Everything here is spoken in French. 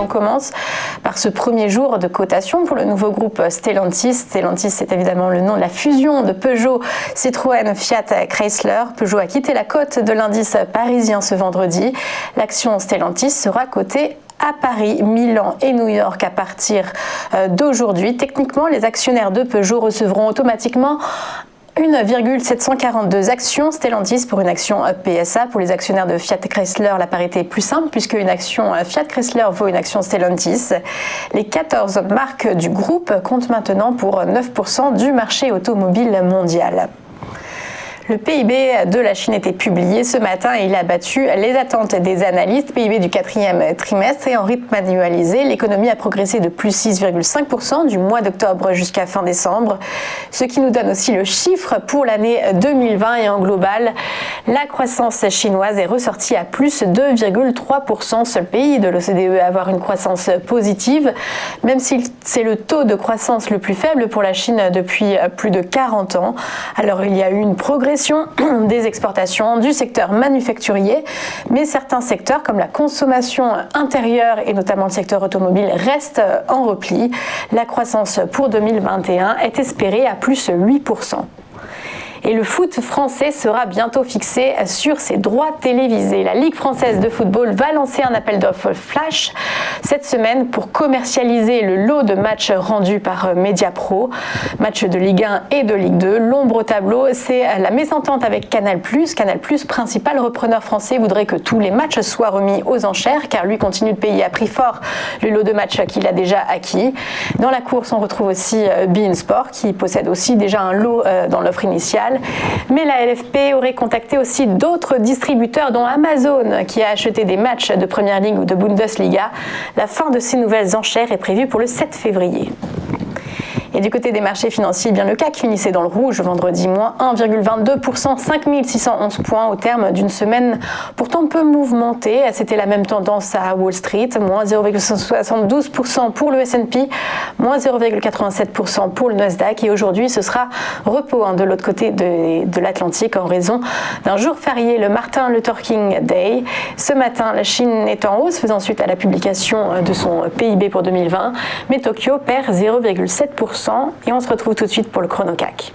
on commence par ce premier jour de cotation pour le nouveau groupe Stellantis. Stellantis, c'est évidemment le nom de la fusion de Peugeot, Citroën, Fiat, Chrysler. Peugeot a quitté la cote de l'indice parisien ce vendredi. L'action Stellantis sera cotée à Paris, Milan et New York à partir d'aujourd'hui. Techniquement, les actionnaires de Peugeot recevront automatiquement 1,742 actions Stellantis pour une action PSA. Pour les actionnaires de Fiat Chrysler, la parité est plus simple puisque une action Fiat Chrysler vaut une action Stellantis. Les 14 marques du groupe comptent maintenant pour 9% du marché automobile mondial. Le PIB de la Chine était publié ce matin et il a battu les attentes des analystes. PIB du quatrième trimestre et en rythme annualisé, l'économie a progressé de plus 6,5% du mois d'octobre jusqu'à fin décembre, ce qui nous donne aussi le chiffre pour l'année 2020 et en global, la croissance chinoise est ressortie à plus 2,3%, seul pays de l'OCDE à avoir une croissance positive, même si c'est le taux de croissance le plus faible pour la Chine depuis plus de 40 ans. Alors il y a eu une progression des exportations du secteur manufacturier, mais certains secteurs comme la consommation intérieure et notamment le secteur automobile restent en repli. La croissance pour 2021 est espérée à plus 8%. Et le foot français sera bientôt fixé sur ses droits télévisés. La Ligue française de football va lancer un appel d'offres flash cette semaine pour commercialiser le lot de matchs rendus par Mediapro. Matchs de Ligue 1 et de Ligue 2. L'ombre au tableau, c'est la mésentente avec Canal+. Canal+, principal repreneur français, voudrait que tous les matchs soient remis aux enchères car lui continue de payer à prix fort le lot de matchs qu'il a déjà acquis. Dans la course, on retrouve aussi beIN Sport qui possède aussi déjà un lot dans l'offre initiale. Mais la LFP aurait contacté aussi d'autres distributeurs dont Amazon qui a acheté des matchs de Première Ligue ou de Bundesliga. La fin de ces nouvelles enchères est prévue pour le 7 février. Et du côté des marchés financiers, bien le CAC finissait dans le rouge vendredi, moins 1,22%, 5611 points au terme d'une semaine pourtant peu mouvementée. C'était la même tendance à Wall Street, moins 0,72% pour le S&P, moins 0,87% pour le Nasdaq. Et aujourd'hui, ce sera repos de l'autre côté de l'Atlantique en raison d'un jour férié, le Martin Luther King Day. Ce matin, la Chine est en hausse, faisant suite à la publication de son PIB pour 2020, mais Tokyo perd 0,7%. Et on se retrouve tout de suite pour le chrono CAC.